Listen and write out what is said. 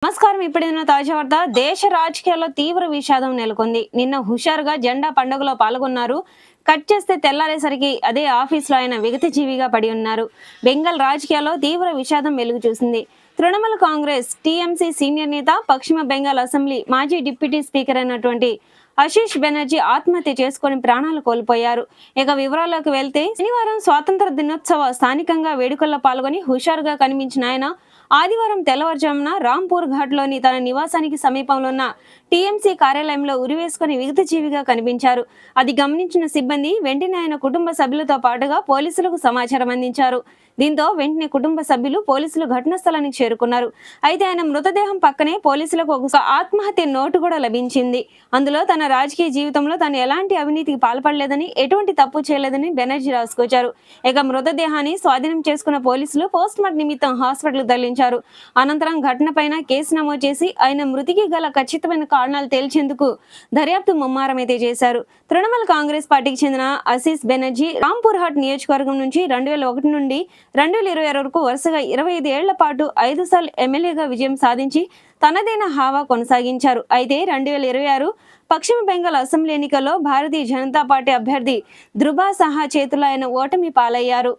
నమస్కారం. ఇప్పుడైన తాజా వార్త. దేశ రాజకీయాల్లో తీవ్ర విషాదం నెలకొంది. నిన్న హుషారుగా జెండా పండుగలో పాల్గొన్నారు. కట్ చేస్తే తెల్లారేసరికి అదే ఆఫీసులో ఆయన విగతజీవిగా పడి ఉన్నారు. బెంగాల్ రాజకీయాల్లో తీవ్ర విషాదం వెలుగు చూసింది. తృణమూల్ కాంగ్రెస్ టీఎంసీ సీనియర్ నేత, పశ్చిమ బెంగాల్ అసెంబ్లీ మాజీ డిప్యూటీ స్పీకర్ అయినటువంటి ఆశీష్ బెనర్జీ ఆత్మహత్య చేసుకుని ప్రాణాలు కోల్పోయారు. ఇక వివరాల్లోకి వెళ్తే, శనివారం స్వాతంత్ర దినోత్సవ స్థానికంగా వేడుకల్లో పాల్గొని హుషారుగా కనిపించిన ఆయన ఆదివారం తెల్లవారుజామున రాంపూర్ ఘాట్లోని తన నివాసానికి సమీపంలో ఉన్న టీఎంసీ కార్యాలయంలో ఉరివేసుకుని విగతజీవిగా కనిపించారు. అది గమనించిన సిబ్బంది వెంటనే ఆయన కుటుంబ సభ్యులతో పాటుగా పోలీసులకు సమాచారం అందించారు. దీంతో వెంటనే కుటుంబ సభ్యులు, పోలీసులు ఘటనా స్థలానికి చేరుకున్నారు. అయితే ఆయన మృతదేహం పక్కనే పోలీసులకు ఒక ఆత్మహత్య నోటు కూడా లభించింది. అందులో తన రాజకీయ జీవితంలో తాను ఎలాంటి అవినీతికి పాల్పడలేదని, ఎటువంటి తప్పు చేయలేదని బెనర్జీ రాసుకొచ్చారు. ఇక మృతదేహాన్ని స్వాధీనం చేసుకున్న పోలీసులు పోస్ట్మార్టం నిమిత్తం హాస్పిటల్ తరలించారు. అనంతరం ఘటనపైన కేసు నమోదు చేసి ఆయన మృతికి గల ఖచ్చితమైన కారణాలు తేల్చేందుకు దర్యాప్తు ముమ్మరమైతే చేశారు. తృణమూల్ కాంగ్రెస్ పార్టీకి చెందిన ఆశీష్ బెనర్జీ రాంపూర్ హాట్ నియోజకవర్గం నుంచి 2001 నుండి 2020 వరకు వరుసగా 25 ఏళ్ల పాటు 5 సార్లు ఎమ్మెల్యేగా విజయం సాధించి తనదైన హావా కొనసాగించారు. అయితే 2026 పశ్చిమ బెంగాల్ అసెంబ్లీ ఎన్నికల్లో భారతీయ జనతా పార్టీ అభ్యర్థి ధ్రువ సహా చేతుల్లో ఆయన ఓటమి పాలయ్యారు.